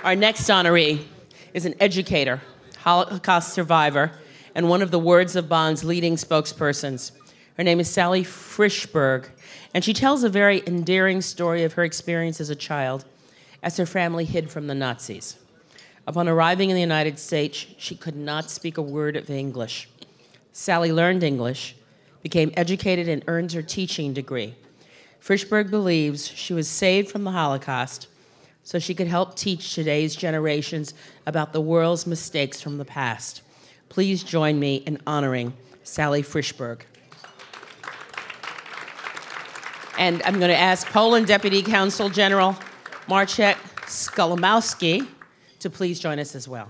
Our next honoree is an educator, Holocaust survivor, and one of the Words of Bond's leading spokespersons. Her name is Sally Frishberg, and she tells a very endearing story of her experience as a child as her family hid from the Nazis. Upon arriving in the United States, she could not speak a word of English. Sally learned English, became educated, and earned her teaching degree. Frishberg believes she was saved from the Holocaust so she could help teach today's generations about the world's mistakes from the past. Please join me in honoring Sally Frishberg. And I'm going to ask Poland Deputy Consul General Marcek Skolimowski to please join us as well.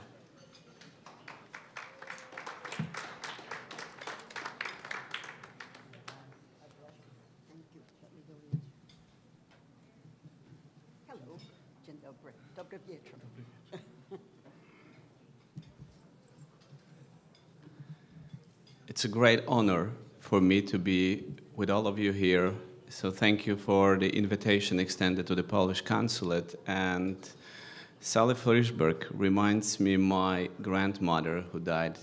It's a great honor for me to be with all of you here. So thank you for the invitation extended to the Polish consulate. And Sally Frishberg reminds me my grandmother who died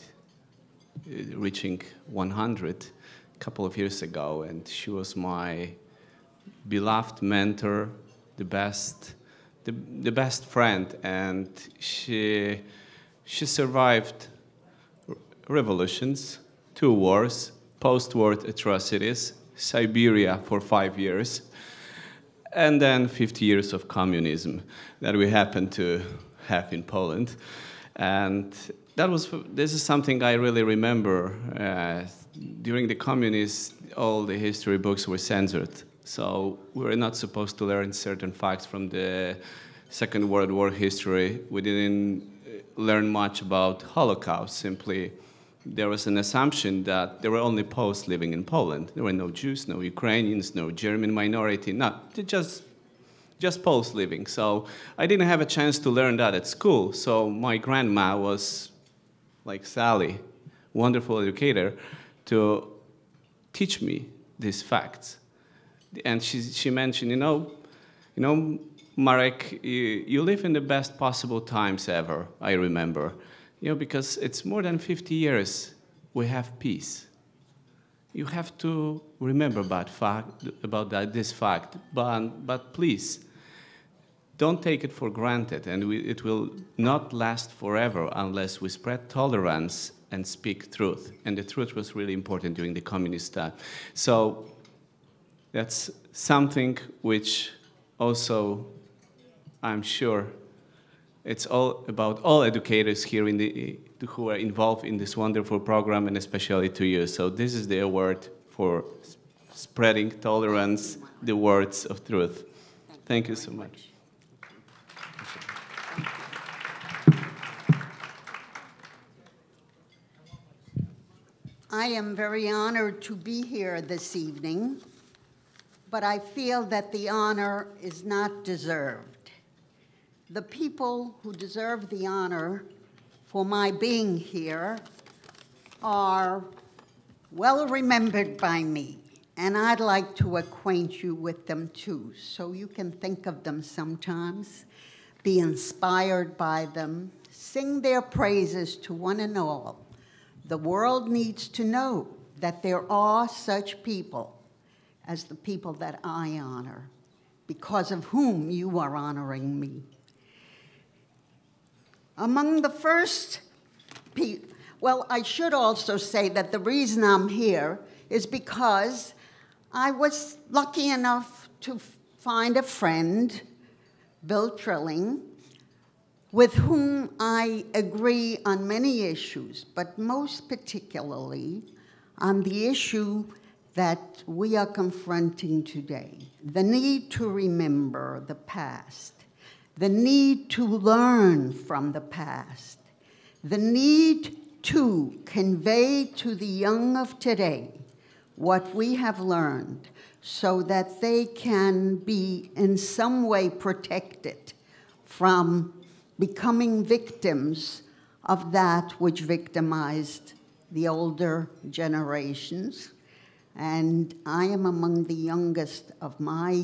reaching 100 a couple of years ago. And she was my beloved mentor, the best friend. And she survived revolutions, 2 wars, post-war atrocities, Siberia for 5 years, and then 50 years of communism that we happen to have in Poland. And this is something I really remember. During the communists, all the history books were censored. So we were not supposed to learn certain facts from the Second World War history. We didn't learn much about Holocaust. Simply, there was an assumption that there were only Poles living in Poland. There were no Jews, no Ukrainians, no German minority, just Poles living. So I didn't have a chance to learn that at school. So my grandma was, like Sally, wonderful educator, to teach me these facts. And she mentioned, you know, Marek, you live in the best possible times ever, I remember. You know, because it's more than 50 years we have peace. You have to remember this fact, but please, don't take it for granted, and it will not last forever unless we spread tolerance and speak truth. And the truth was really important during the communist time. So that's something which also, I'm sure, it's all about all educators here who are involved in this wonderful program, and especially to you. So this is the award for spreading tolerance, the words of truth. Thank you so much. I am very honored to be here this evening, but I feel that the honor is not deserved. The people who deserve the honor for my being here are well remembered by me, and I'd like to acquaint you with them too, so you can think of them sometimes, be inspired by them, sing their praises to one and all. The world needs to know that there are such people as the people that I honor, because of whom you are honoring me. Among the first people, well, I should also say that the reason I'm here is because I was lucky enough to find a friend, Bill Trilling, with whom I agree on many issues, but most particularly on the issue that we are confronting today, the need to remember the past, the need to learn from the past, the need to convey to the young of today what we have learned so that they can be in some way protected from becoming victims of that which victimized the older generations. And I am among the youngest of my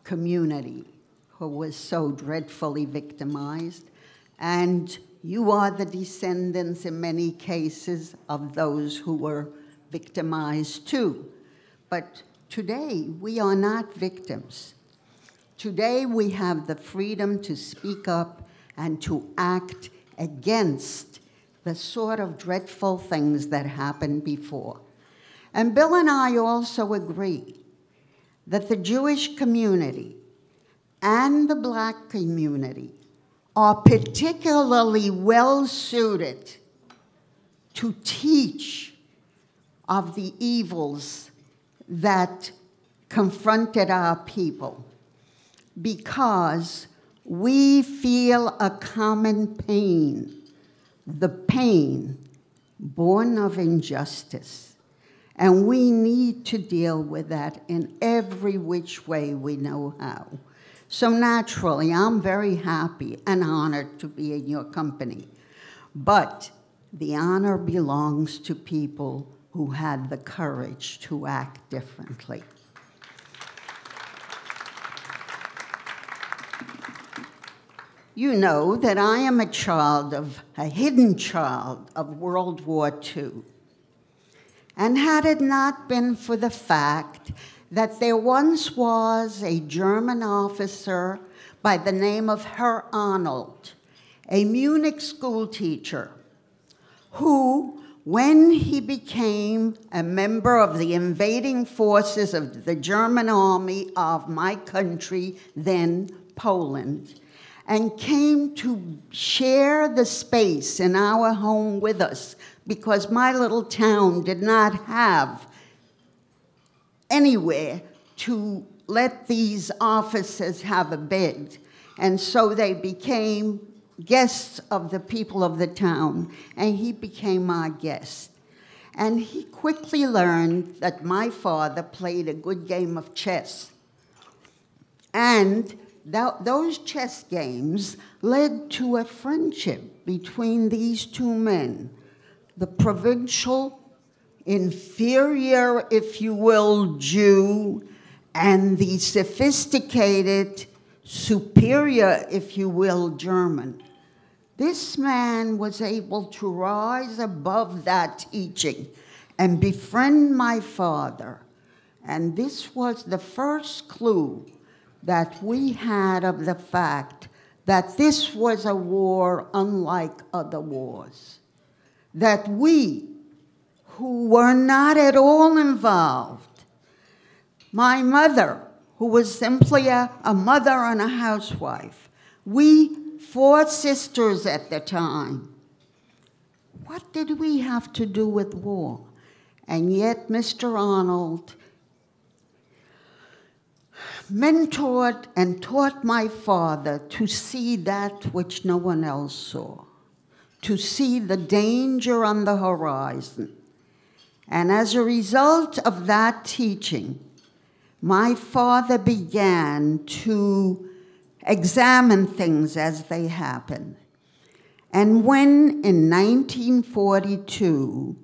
community who was so dreadfully victimized, and you are the descendants in many cases of those who were victimized too. But today, we are not victims. Today, we have the freedom to speak up and to act against the sort of dreadful things that happened before. And Bill and I also agree that the Jewish community and the Black community are particularly well-suited to teach of the evils that confronted our people, because we feel a common pain, the pain born of injustice. And we need to deal with that in every which way we know how. So naturally, I'm very happy and honored to be in your company. But the honor belongs to people who had the courage to act differently. You know that I am a hidden child of World War II. And had it not been for the fact that there once was a German officer by the name of Herr Arnold, a Munich school teacher, who, when he became a member of the invading forces of the German army of my country, then Poland, and came to share the space in our home with us, because my little town did not have anywhere to let these officers have a bed. And so they became guests of the people of the town, and he became our guest. And he quickly learned that my father played a good game of chess. And those chess games led to a friendship between these two men, the provincial, inferior, if you will, Jew, and the sophisticated, superior, if you will, German. This man was able to rise above that teaching and befriend my father. And this was the first clue that we had of the fact that this was a war unlike other wars. That we, who were not at all involved, my mother, who was simply a mother and a housewife, we 4 sisters at the time, what did we have to do with war? And yet Mr. Arnold mentored and taught my father to see that which no one else saw, to see the danger on the horizon. And as a result of that teaching, my father began to examine things as they happened. And when in 1942,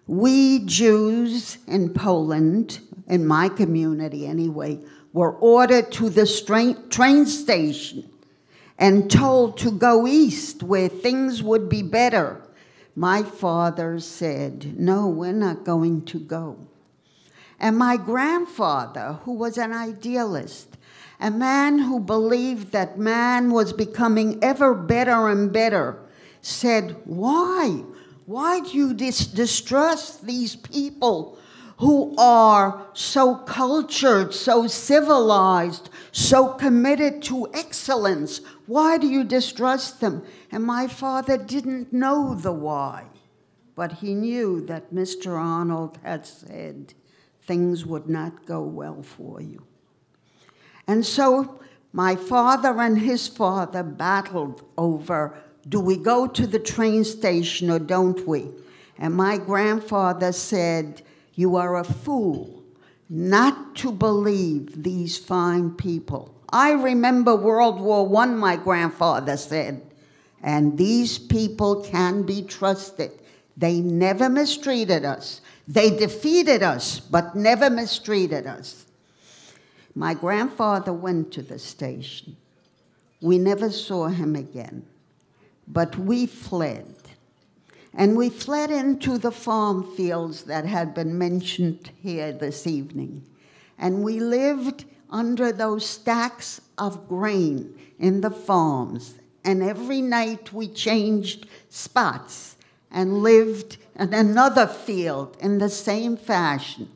we Jews in Poland, in my community anyway, were ordered to the train station and told to go east where things would be better, my father said, no, we're not going to go. And my grandfather, who was an idealist, a man who believed that man was becoming ever better and better, said, why? Why do you distrust these people who are so cultured, so civilized, so committed to excellence? Why do you distrust them? And my father didn't know the why, but he knew that Mr. Arnold had said things would not go well for you. And so my father and his father battled over, do we go to the train station or don't we? And my grandfather said, you are a fool not to believe these fine people. I remember World War I, my grandfather said, and these people can be trusted. They never mistreated us. They defeated us, but never mistreated us. My grandfather went to the station, We never saw him again, but we fled. And we fled into the farm fields that had been mentioned here this evening. And we lived under those stacks of grain in the farms. And every night we changed spots and lived in another field in the same fashion.